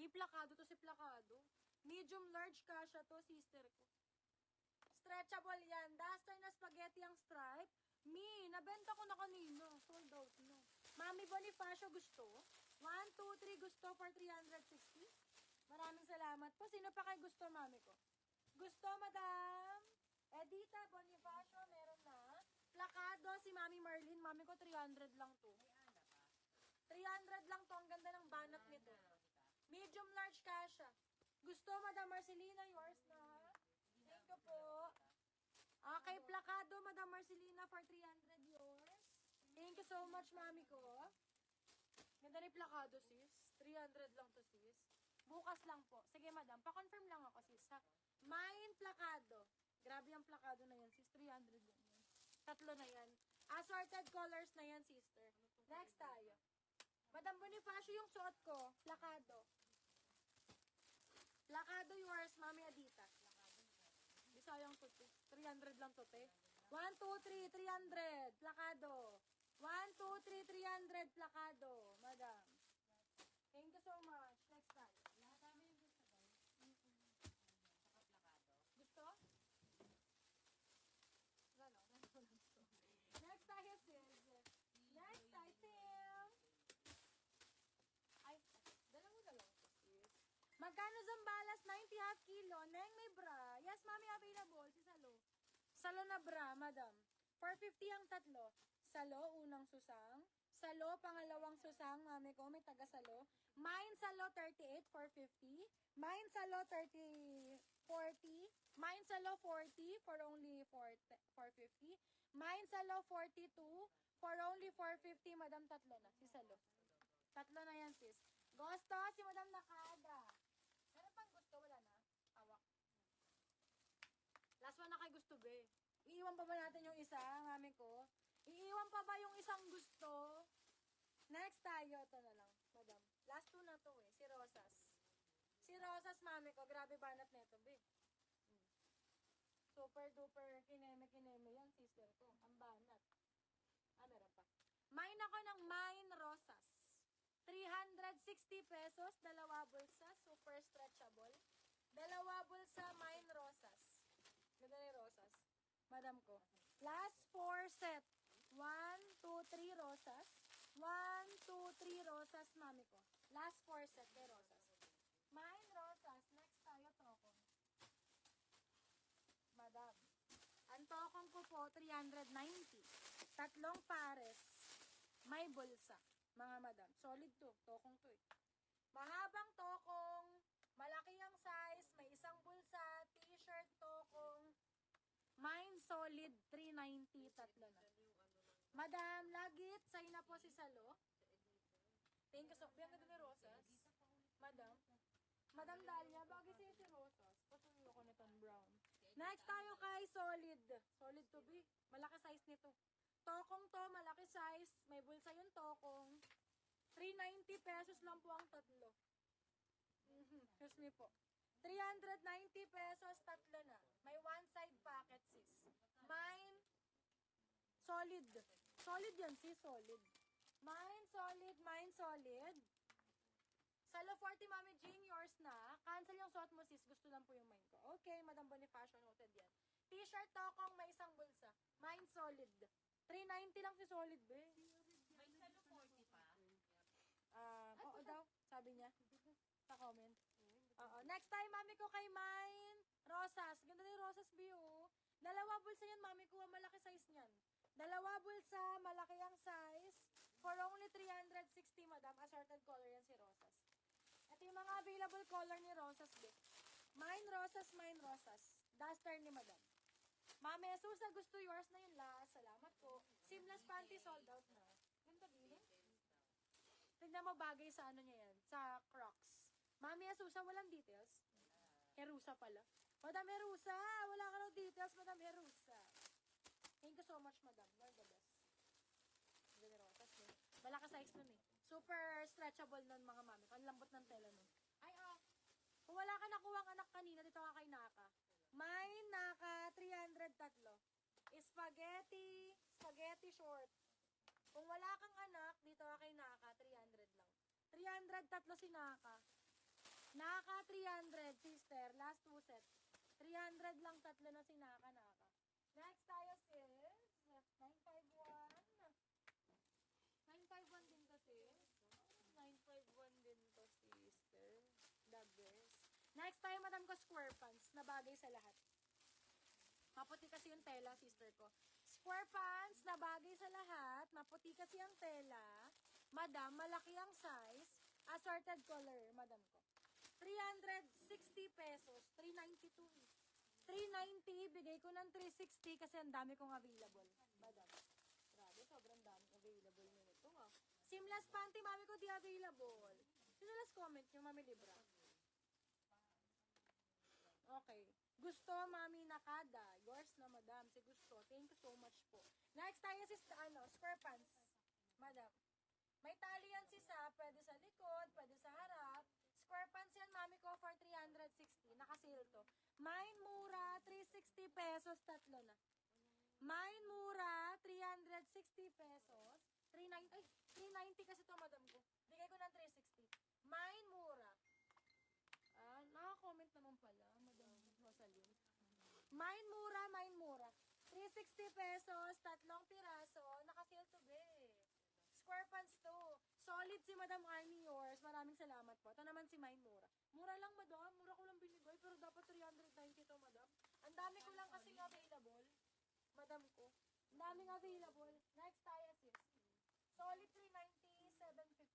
May plakado to si plakado. Medium large kasha to, sister ko. Stretchable yan. Duster na spaghetti ang stripe. Nabenta ko na kanina. Sold out no. Mami Bonifacio gusto. 1, 2, 3 gusto for 360. Maraming salamat po. Sino pa kay gusto, mami ko? Gusto, madam? Edita Bonifacio, meron na. Plakado si Mami Marlene. Mami ko, 300 lang to. 300 lang to. Ang ganda ng banat nito. Medium large kasha. Gusto, Madam Marcelina, yours na. Thank you po. Okay, plakado, Madam Marcelina, for 300 yours. Thank you so much, mami ko. Ganda rin plakado, sis. 300 lang to, sis. Bukas lang po. Sige, madam, pa-confirm lang ako, sis, ha. Mine plakado. Grabe yung plakado na yan, sis. 300 yan. Tatlo na yan. Assorted colors na yan, sister. Next tayo. Madam Bonifacio yung suot ko. Plakado. Plakado yours, Mami Adita. Bisayang to, 300 lang to, te. 1, 2, 3, 300. Plakado. 1, 2, 3, 300. Plakado. Madam. Thank you so much. Next time. Lahat namin yung gusto ba? Saka plakado. Gusto? Gano? Next tayo, sis. Next item. Ay, dalawa na lang to, sis. Magkano Zambales? 90 half kilo. Neng may bra. Yes, mami, available. Si Salo. Salo na bra, madam. 450 ang tatlo. Salo, unang susang. Salo, pangalawang susang. Mami ko, may taga Salo. Mine Salo, 38, 450. Mine Salo, 30, 40. Mine Salo, 40 for only 450. Mine Salo, 42 for only 450. Madam, tatlo na. Si Salo. Tatlo na yan, sis. Gusto, si Madam Nakada. Meron pang gusto, wala na. Awak. Last one na kay gusto, be. Iiwan pa ba natin yung isa, mami ko? Iiwan pa ba yung isang gusto? Next tayo. Ito na lang, madam. Last two na to eh. Si Rosas. Si Rosas, mami ko. Grabe banat neto, be. Super duper kineme-kineme yan, sister ko. Ang banat. Meron pa. Mine ako ng Mine Rosas. 360 pesos, dalawa bulsa, super stretchable. Dalawa bulsa, Mine Rosas. Ganda ni Rosas. Madam ko. Last 4 set. 1, 2, 3 Rosas. 1, 2, 3 Rosas, mami ko. Last 4 set kay Rosas. Mine Rosas. Next tayo, tokong. Madam. Ang tokong ko po, 390. Tatlong pares. May bulsa. Mga madam, solid to. Tokong to eh. Mahabang tokong, malaki ang size, may isang bulsa, t-shirt, tokong. Mine solid, 390, tatlo na. Madam, lagit, sa'yo na po si Salo. Thank you so much. Ganda ni Rosas. Madam. Madam Dalia, bagay sa'yo si Rosas. Patuloy ko nitong brown. Next tayo kay solid. Solid to be. Malaki size nito. Tokong to, malaki size. May bulsa yung tokong. 390 pesos lang po ang tatlo. Excuse me po. 390 pesos, tatlo na. May one side packet, sis. Mine, solid. Solid yan, sis, solid. Mine, solid, mine, solid. Salo 40, Mami Jean, yours na. Cancel yung suot mo, sis. Gusto lang po yung mine ko. Okay, Madam Bonifacio, noted yan. T-shirt, tokong, may isang bulsa. Mine, solid. 390 lang si solid, be. May salo 40 pa. Oo daw, sabi niya. Sa comment. Oo. Next time, mami ko kay Mine Rosas. Ganda ni Rosas, be, oh. Dalawa bulsa yan, mami ko. Malaki size niyan. Dalawa bulsa, malaki ang size. For only 360, madam. Assorted color yan si Rosas. Ito yung mga available color ni Rosas, be. Mine Rosas, Mine Rosas. Duster ni madam. Mami, Susa, gusto yours na yun last. Salamat po. Seamless panty sold out na. Ganda din. Tignan mo bagay sa ano niya yan. Sa Crocs. Mami, Susa, walang details. Herusa pala. Madam Herusa, wala ka ng details, Madam Herusa. Thank you so much, Madam. You're the best. Ganda Rosas, eh. Malaki size nun eh. Super stretchable nun, mga mami. Ang lambot ng tela nun. Ay, kung wala ka nakuha anak kanina, dito ka kay Naka. May Naka 300 tatlo. Spaghetti short. Kung wala kang anak, dito ka kay Naka, 300 lang. 300 tatlo si Naka. Naka 300, sister. Last 2 set. 300 lang, tatlo na si Naka. Next tayo sis. 951. 951 din to sis. 951 din to sister. The best. Next tayo madam ko square pants na bagay sa lahat. Maputi kasi yung tela, sister ko. Square pants na bagay sa lahat. Maputi kasi yung tela. Madam, malaki ang size. Assorted color, madam ko. 360 pesos. 392. 390, bigay ko ng 360 kasi ang dami kong available. Madam. Grabe, sobrang dami available nito. Ah. Seamless panty, mami ko di available. Sino last comment nyo, mami Libra? Okay. Gusto, mami Nakada. Yours na, madam. Si Gusto. Thank you so much po. Next tayo si square pants. Madam. May tali yan sisa. Pwede sa likod, pwede sa harap. Square pants yan, mami ko, for 360. Nakasale to. Mine mura, 360 pesos, tatlo na. Mine mura, 360 pesos. 390, ay, 390 kasi to, madam ko. Bigay ko ng 360. Mine mura. Naka-comment naman pala, madam Rosaline. Mine mura. 360 pesos, tatlong piraso. Nakasale to, be. Square pants to. Solid si Madam Army yours. Maraming salamat po. Ito naman si Mine Mura. Mura lang, madam. Mura ko lang binigay. Pero dapat 390 to, madam. Ang dami ko lang kasing available. Madam ko. Ang daming available. Next tayo, sis. Solid 390, 750.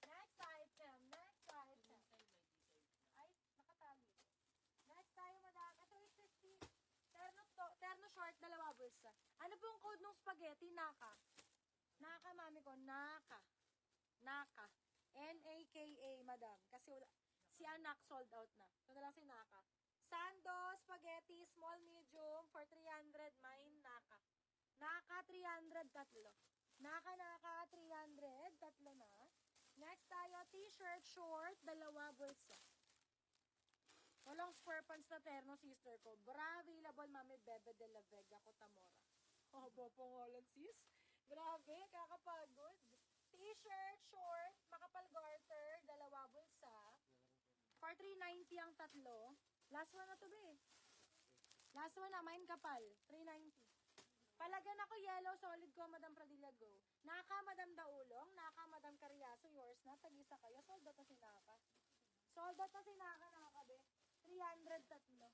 Next item. Ay, nakatali. Next tayo, madam. Ito is 50. Terno short, dalawa bulsa. Ano pong code ng spaghetti? Naka. Naka, mami ko. Naka. N-A-K-A, madam. Kasi si anak sold out na. Ito na lang si Naka. Sando, spaghetti, small, medium, for 300, mine, Naka. Naka, 300, tatlo. Naka, 300, tatlo na. Next tayo, t-shirt, short, dalawa bulsa. Walang square pants na terno, sister ko. Bra, available, mami, Bebe de la Vega, Cotamora. Oh, bopongolan, sis. Grabe, kakapagod. T-shirt, short, makapal garter, dalawa bulsa. For 390 ang tatlo. Last one na to, be. Last one na, mine kapal. 390. Palagan ako yellow, solid ko, Madam Pradilla, go. Naka, Madam Daulong. Naka, Madam Cariaso, yours na. Tag-isa kayo. Sold out na si Naka. Sold out na si Naka, be. 300 tatlo.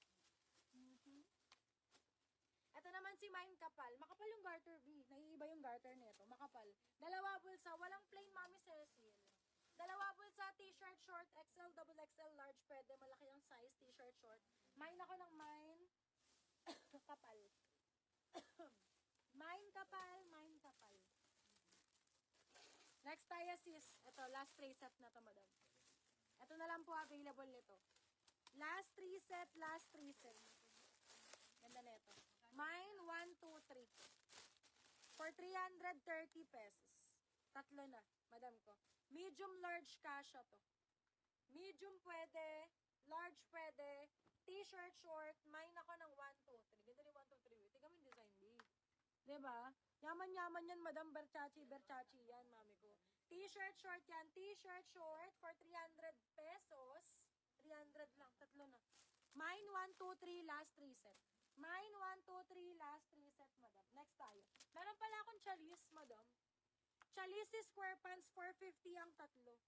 Ito naman si Mine kapal. Makapal yung garter, B. Naiiba yung garter nito. Makapal. Dalawa bulsa. Walang plain, Mami Cecil. Dalawa bulsa, t-shirt, short, XL, double XL, large. Pwede. Malaki ang size, t-shirt, short. Mine ako ng mine. Kapal. Mine kapal. Next tayo, sis. Ito, last 3 set na to, madam. Ito na lang po available nito. Last 3 set. Ganda na ito. Mine, 1, 2, 3. For 330 pesos. Tatlo na, madam ko. Medium, large, kasha to. Medium pwede, large pwede, t-shirt, short. Mine ako ng 1, 2, 3. Ganda rin 1, 2, 3. Tingnan mo yung design, babe. Diba? Yaman-yaman yan, madam. Versace yan, mami ko. T-shirt, short yan. T-shirt, short for 300 pesos. 300 lang, tatlo na. Mine, 1, 2, 3, last 3 set. Mine, 1, 2, 3, last 3 set, madam. Next tayo. Meron pala akong chalis, madam. Chalis square pants, 450 ang tatlo.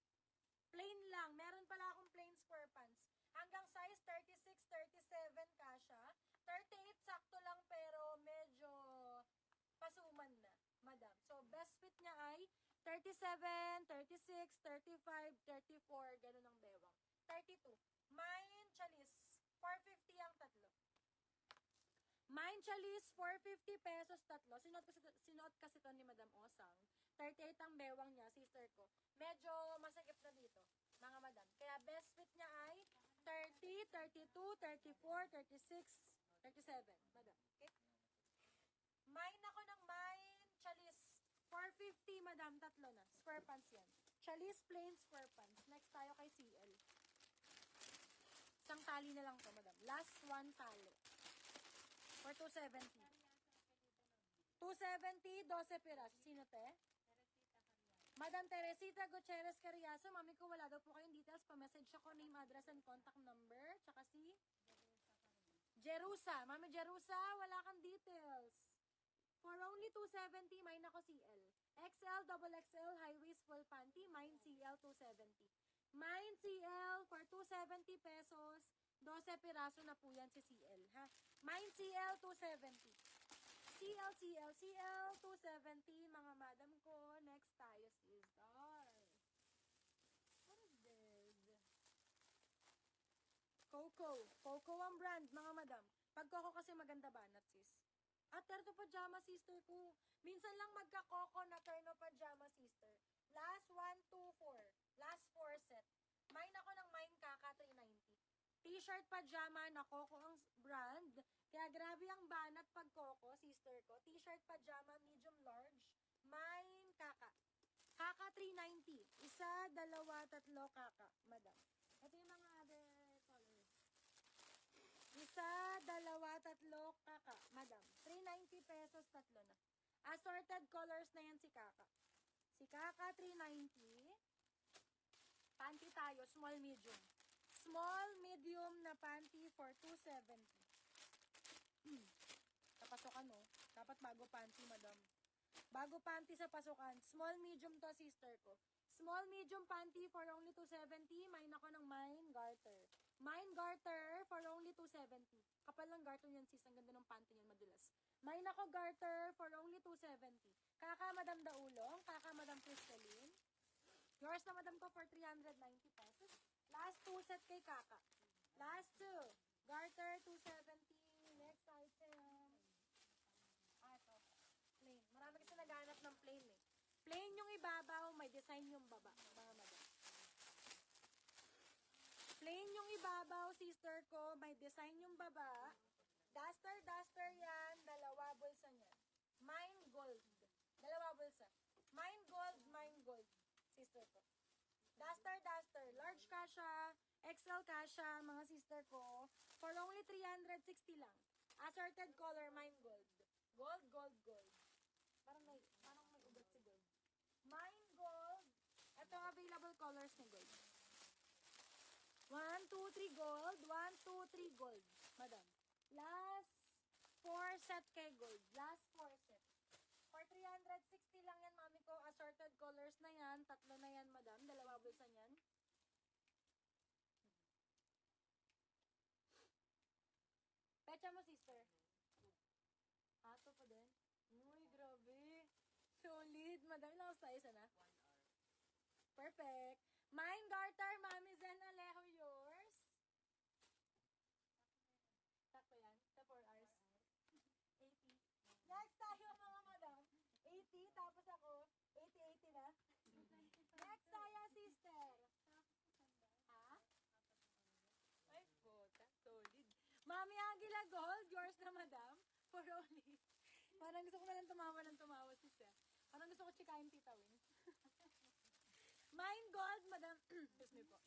Plain lang. Meron pala akong plain square pants. Hanggang size 36, 37 kasha. 38 sakto lang pero medyo pasuman na, madam. So, best fit niya ay 37, 36, 35, 34, ganun ang bewang. 32. Mine chalis, 450 ang tatlo. Mine chalis, 450 pesos tatlo. Sinuot kasi to ni Madam Osang. 38 ang bewang niya, sister ko. Medyo masakip na dito, mga madam. Kaya best fit niya ay 30, 32, 34, 36, 37, madam. Okay? Mine ako ng mine chalis. 450, madam. Tatlo na. Square pants yan. Chalis plain square pants. Next tayo kay CL. Isang tali na lang to, madam. Last one tali. For 270. 270, 12 piraso. Sino te? Madam Teresita Gutierrez Carriazo, mami ko wala daw po kayong details. Pa-message ako, name, address, and contact number. Tsaka si Jerusa. Mami Jerusa, wala kang details. For only 270, mine ako CL. XL, double XL, high waist, full panty, mine CL 270. Mine CL for 270 pesos. 12 piraso na po yan si CL, ha? Mine CL 270. CL 270, mga madam ko. Next tayo, sister. What is this? Coco. Coco ang brand, mga madam. Pag Coco kasi maganda banat, sis. At terno pajama, sister ko. Minsan lang magka-Coco na terno pajama, sister. Last 1, 2, 4. Last 4 set. Mine ako ng Mine Kaka 390. T-shirt pajama na Coco ang brand. Kaya grabe ang banat pag Coco, sister ko. T-shirt pajama, medium large. Mine Kaka. Kaka 390. Isa, dalawa, tatlo, Kaka. Madam. Ito yung mga other colors. Isa, dalawa, tatlo, Kaka. Madam. 390 pesos, tatlo na. Assorted colors na yan si Kaka. Si Kaka 390. Panty tayo, small, medium. Small, medium na panty for 270. Sa pasukan, no? Dapat bago panty, madam. Bago panty sa pasukan. Small, medium to, sister ko. Small, medium panty for only 270. Mine ako ng Mine Garter. Mine Garter for only 270. Kapal lang garter yan, sis. Ang ganda ng panty niyan, madulas. Mine ako Garter for only 270. Kaka, Madam Daulong. Kaka, Madam Crystalline. Yours na, madam ko, for 390 pesos. Last 2 set kay Kaka. Last 2. Garter, 270. Next item. Ito. Plain. Marami kasi naghanap ng plain eh. Plain yung ibabaw, may design yung baba. Mga madam. Plain yung ibabaw, sister ko, may design yung baba. Duster yan. Dalawa bulsa niyan. Mine gold. Dalawa bulsa. Mine gold. Sister ko. Duster. Large kasha, XL kasha, mga sister ko. For only 360 lang. Assorted color, Mine gold. Gold. Parang may ugat si gold. Mine gold. Ito ang available colors ni gold. 1, 2, 3 gold. 1, 2, 3 gold. Madam. Last 4 set kay gold. Last 4 set. For 360 lang yan, mami ko. Assorted colors na yan. Tatlo na yan, madam. Dalawa bulsa niyan. Pecha mo, sister. Ato pa din. Uy, grabe. Solid. Madam, ilang tayo sana? 1 hour. Perfect. Mine Garter, Mami Zen Alejo, yours. Sakto yan. Sa 4 hours. 80. Next tayo, mga madam. 80, tapos ako. 80 na. Next tayo, sister. Ha? Ay, puta. Solid. Mami Aguila Gold, yours na, madam. For only. Parang gusto ko na lang tumawa, sister. Parang gusto ko chikahin tita Win. Mine Gold, madam. Excuse me po.